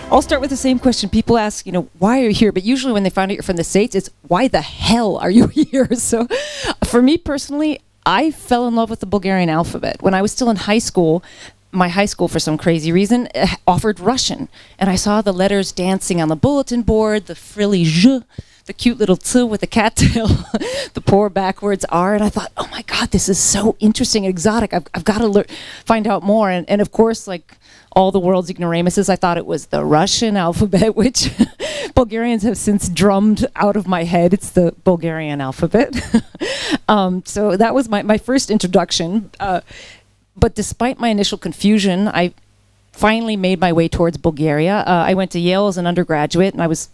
I'll start with the same question. People ask, why are you here? But usually when they find out you're from the States, it's, why the hell are you here? So for me personally, I fell in love with the Bulgarian alphabet. When I was still in high school, my high school, for some crazy reason, offered Russian. And I saw the letters dancing on the bulletin board, the frilly zh, the cute little t with the cattail, the poor backwards R, and I thought, oh my God, this is so interesting and exotic. I've got to find out more. And of course, like all the world's ignoramuses, I thought it was the Russian alphabet, which Bulgarians have since drummed out of my head. It's the Bulgarian alphabet. So that was my first introduction. But despite my initial confusion, I finally made my way towards Bulgaria. I went to Yale as an undergraduate, and I was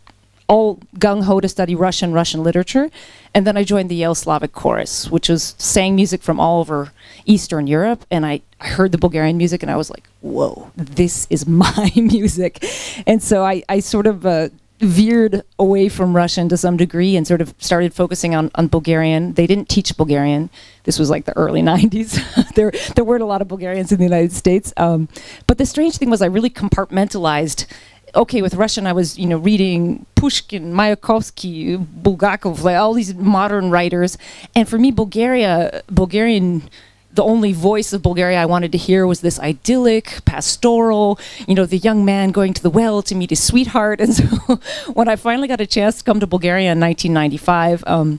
all gung-ho to study Russian literature. And then I joined the Yale Slavic Chorus, which sang music from all over Eastern Europe. And I heard the Bulgarian music, and I was like, whoa, this is my music. And so I sort of veered away from Russian to some degree and sort of started focusing on Bulgarian. They didn't teach Bulgarian. This was like the early 90s. There weren't a lot of Bulgarians in the United States. But the strange thing was I really compartmentalized. Okay, with Russian, I was, reading Pushkin, Mayakovsky, Bulgakov, like all these modern writers. And for me, Bulgarian, the only voice of Bulgaria I wanted to hear was this idyllic, pastoral, the young man going to the well to meet his sweetheart. And so when I finally got a chance to come to Bulgaria in 1995,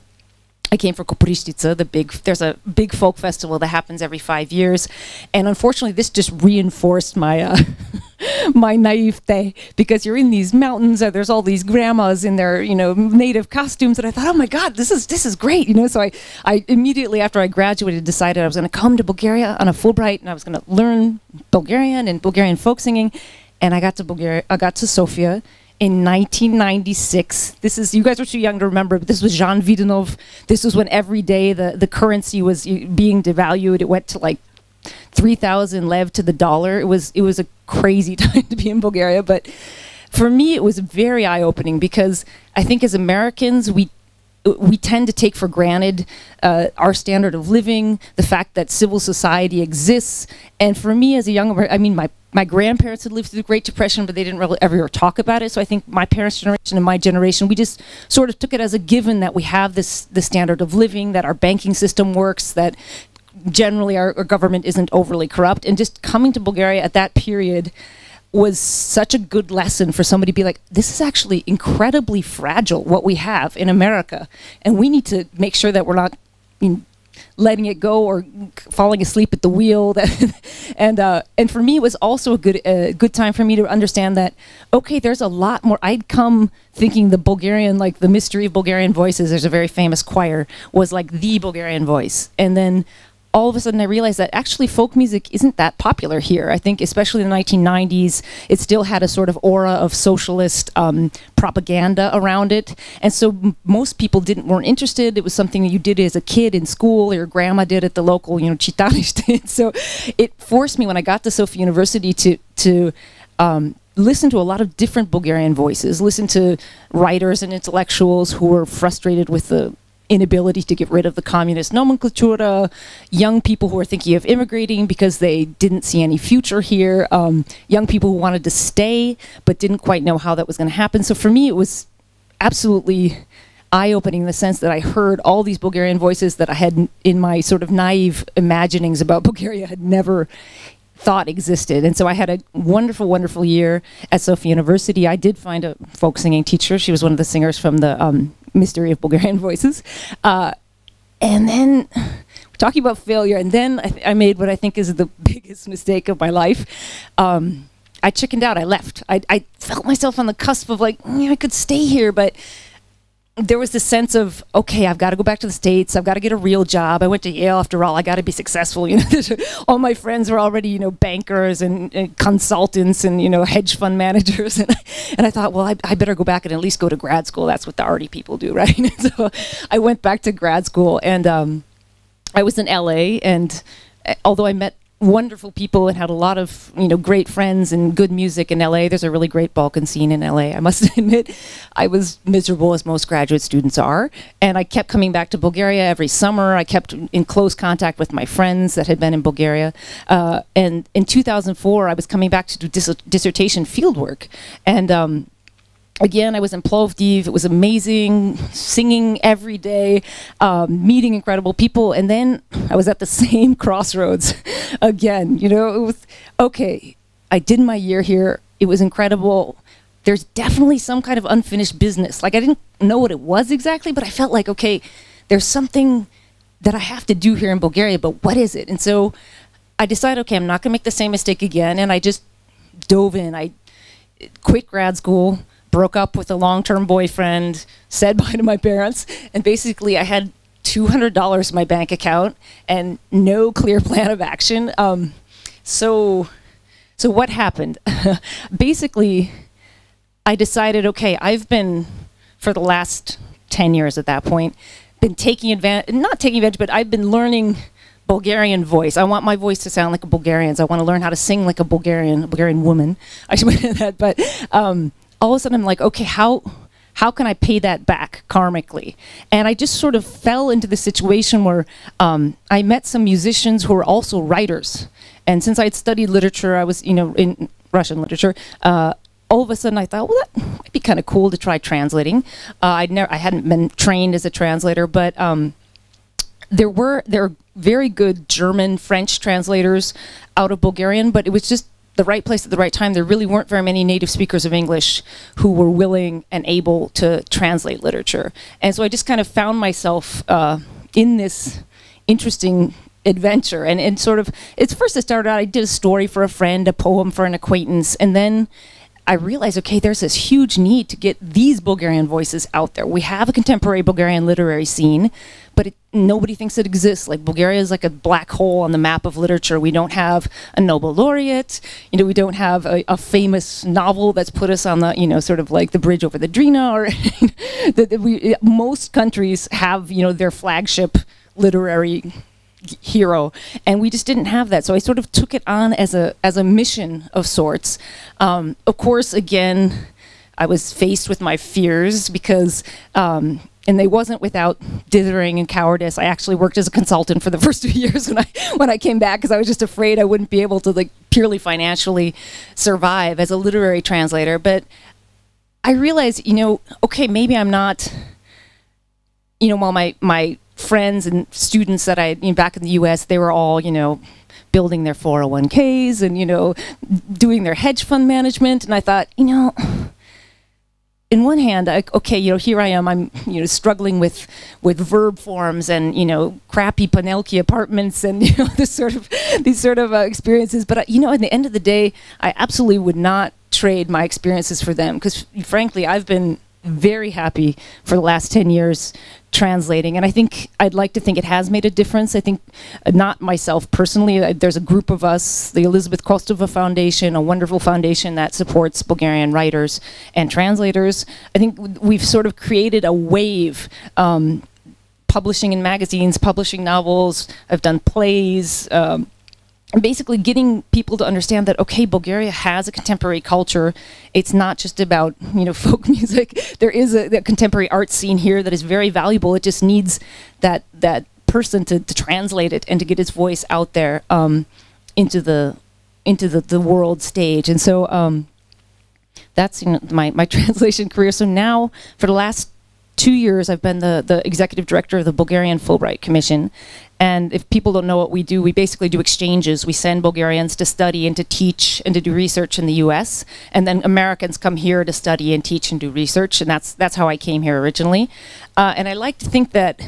I came for Koprishtica, there's a big folk festival that happens every 5 years. And unfortunately, this just reinforced my my naivete, because you're in these mountains, there's all these grandmas in their, native costumes, and I thought, oh my God, this is great, So I immediately after I graduated decided I was going to come to Bulgaria on a Fulbright, and I was going to learn Bulgarian and Bulgarian folk singing. And I got to Bulgaria, I got to Sofia in 1996. This is, you guys are too young to remember, but this was Jean Vidunov. This was when every day the currency was being devalued. It went to like 3,000 lev to the dollar. It was a crazy time to be in Bulgaria, but for me it was very eye-opening, because I think as Americans we tend to take for granted our standard of living, the fact that civil society exists. And for me as a young American, I mean, my grandparents had lived through the Great Depression, but they didn't really ever talk about it. So I think my parents' generation and my generation, we just sort of took it as a given that we have the standard of living, that our banking system works, that generally our government isn't overly corrupt. And just coming to Bulgaria at that period was such a good lesson for somebody to be like, this is actually incredibly fragile, what we have in America. And we need to make sure that we're not letting it go or falling asleep at the wheel. And for me, it was also a good time for me to understand that, okay, there's a lot more. I'd come thinking the Bulgarian, like the Mystery of Bulgarian Voices, there's a very famous choir, was like the Bulgarian voice. And then all of a sudden I realized that actually folk music isn't that popular here. I think especially in the 1990s, it still had a sort of aura of socialist propaganda around it. And so most people weren't interested. It was something that you did as a kid in school, or your grandma did at the local, chitalište. So it forced me when I got to Sofia University to listen to a lot of different Bulgarian voices, listen to writers and intellectuals who were frustrated with the inability to get rid of the communist nomenclatura, young people who were thinking of immigrating because they didn't see any future here, young people who wanted to stay but didn't quite know how that was going to happen. So for me, it was absolutely eye-opening in the sense that I heard all these Bulgarian voices that I had in my sort of naive imaginings about Bulgaria had never thought existed. And so I had a wonderful, wonderful year at Sofia University. I did find a folk singing teacher. She was one of the singers from the Mystery of Bulgarian Voices. And then, talking about failure, and then I made what I think is the biggest mistake of my life. I chickened out, I left. I felt myself on the cusp of like, I could stay here, but there was this sense of, okay, I've got to go back to the States. I've got to get a real job. I went to Yale after all. I got to be successful. All my friends were already, bankers and consultants and, hedge fund managers. And I thought, well, I better go back and at least go to grad school. That's what the arty people do, right? So I went back to grad school, and I was in LA. And although I met wonderful people and had a lot of great friends and good music in LA. There's a really great Balkan scene in LA. I must admit, I was miserable as most graduate students are, and I kept coming back to Bulgaria every summer. I kept in close contact with my friends that had been in Bulgaria, and in 2004 I was coming back to do dissertation fieldwork, and again, I was in Plovdiv. It was amazing, singing every day, meeting incredible people. And then I was at the same crossroads again. It was, okay, I did my year here. It was incredible. There's definitely some kind of unfinished business. Like, I didn't know what it was exactly, but I felt like, okay, there's something that I have to do here in Bulgaria, but what is it? And so I decided, okay, I'm not going to make the same mistake again. And I just dove in. I quit grad school, broke up with a long-term boyfriend, said bye to my parents, and basically I had $200 in my bank account and no clear plan of action. So what happened? Basically, I decided, okay, I've been, for the last 10 years at that point, been taking advantage, not taking advantage, but I've been learning Bulgarian voice. I want my voice to sound like a Bulgarian's. I want to learn how to sing like a Bulgarian woman. I should put that, but all of a sudden I'm like, okay, how can I pay that back karmically? And I just sort of fell into the situation where I met some musicians who were also writers. And since I had studied literature, I was, in Russian literature, all of a sudden I thought, well, that might be kind of cool to try translating. I hadn't been trained as a translator, but there are very good German, French translators out of Bulgarian, but it was just the right place at the right time. There really weren't very many native speakers of English who were willing and able to translate literature. And so I just kind of found myself in this interesting adventure. And sort of, it's first I started out, I did a story for a friend, a poem for an acquaintance, and then I realized, okay, there's this huge need to get these Bulgarian voices out there. We have a contemporary Bulgarian literary scene, but nobody thinks it exists. Like, Bulgaria is like a black hole on the map of literature. We don't have a Nobel laureate. We don't have a famous novel that's put us on the, sort of like the bridge over the Drina. Or most countries have, their flagship literary hero, and we just didn't have that. So I sort of took it on as a mission of sorts. Of course, again, I was faced with my fears because and they wasn't without dithering and cowardice. I actually worked as a consultant for the first 2 years when I came back, because I was just afraid I wouldn't be able to, like, purely financially survive as a literary translator. But I realized, okay, maybe I'm not, while my friends and students that I, back in the US, they were all, building their 401ks and, doing their hedge fund management. And I thought, in one hand, okay, here I am, I'm, struggling with verb forms and, crappy Panelki apartments and, these sort of experiences. But, at the end of the day, I absolutely would not trade my experiences for them, because frankly, I've been very happy for the last 10 years translating, and I think I'd like to think it has made a difference. I think, not myself personally, there's a group of us, the Elizabeth Kostova Foundation, a wonderful foundation that supports Bulgarian writers and translators. I think we've sort of created a wave, publishing in magazines, publishing novels. I've done plays, and basically getting people to understand that, okay, Bulgaria has a contemporary culture. It's not just about, folk music. There is a contemporary art scene here that is very valuable. It just needs that person to translate it and to get its voice out there into the world stage. And so that's my translation career. So now, for the last 2 years, I've been the executive director of the Bulgarian Fulbright Commission. And if people don't know what we do, we basically do exchanges. We send Bulgarians to study and to teach and to do research in the US. And then Americans come here to study and teach and do research. And that's how I came here originally. And I like to think that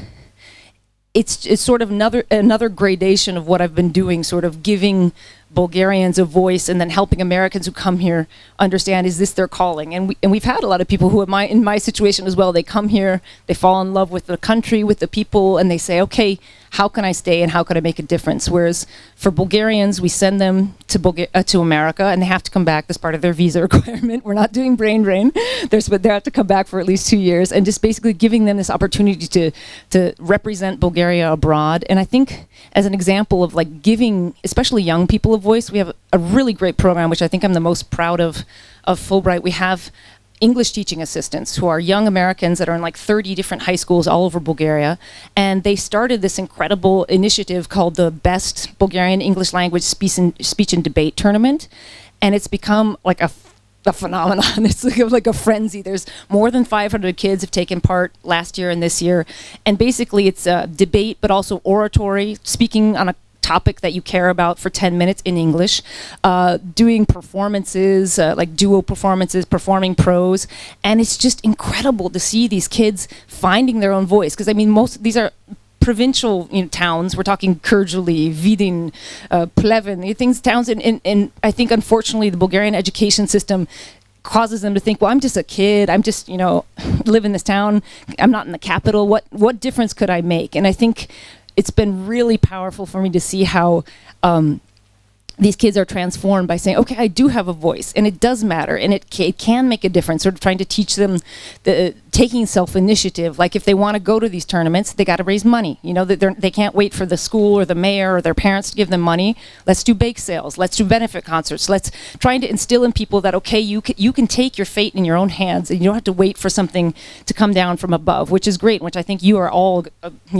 it's sort of another gradation of what I've been doing, sort of giving Bulgarians a voice and then helping Americans who come here understand, is this their calling? And we've had a lot of people who are in my situation as well. They come here, they fall in love with the country, with the people, and they say, okay, how can I stay and how can I make a difference? Whereas for Bulgarians, we send them to America and they have to come back. That's part of their visa requirement. We're not doing brain drain. But they have to come back for at least 2 years, and just basically giving them this opportunity to represent Bulgaria abroad. And I think as an example of like giving, especially young people, a voice, we have a really great program, which I think I'm the most proud of Fulbright. We have English teaching assistants who are young Americans that are in like 30 different high schools all over Bulgaria. And they started this incredible initiative called the Best Bulgarian English Language Speech and Debate Tournament. And it's become like a phenomenon. It's like a frenzy. There's more than 500 kids have taken part last year and this year. And basically it's a debate, but also oratory, speaking on a topic that you care about for 10 minutes in English, doing performances, like duo performances, performing prose. And it's just incredible to see these kids finding their own voice. Because I mean, these are provincial towns. We're talking Kyrgyzstan, Vidin, Pleven, towns. And I think, unfortunately, the Bulgarian education system causes them to think, well, I'm just a kid. I'm just, live in this town. I'm not in the capital. What difference could I make? And I think it's been really powerful for me to see how these kids are transformed by saying, okay, I do have a voice, and it does matter, and it can make a difference. Sort of trying to teach them taking self-initiative. Like if they want to go to these tournaments, they got to raise money. They can't wait for the school or the mayor or their parents to give them money. Let's do bake sales. Let's do benefit concerts. Let's trying to instill in people that, okay, you can take your fate in your own hands, and you don't have to wait for something to come down from above, which is great, which I think you are all,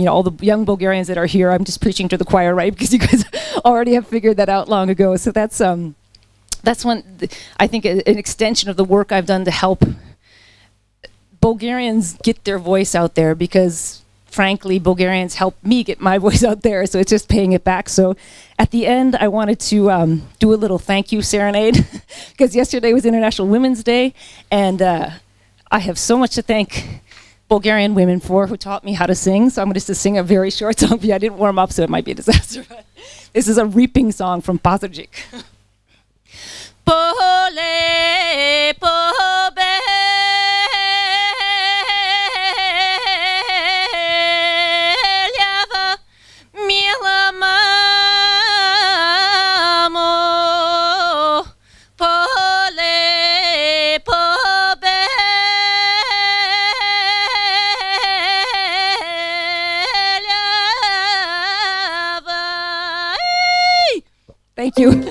all the young Bulgarians that are here, I'm just preaching to the choir, right? Because you guys already have figured that out long ago. So that's one, I think, an extension of the work I've done to help Bulgarians get their voice out there, because frankly, Bulgarians helped me get my voice out there, so it's just paying it back. So at the end, I wanted to do a little thank you serenade, because yesterday was International Women's Day, and I have so much to thank Bulgarian women who taught me how to sing. So I'm going to sing a very short song. I didn't warm up, so it might be a disaster. But this is a reaping song from Pazardzhik. Pole, pobe. Thank you.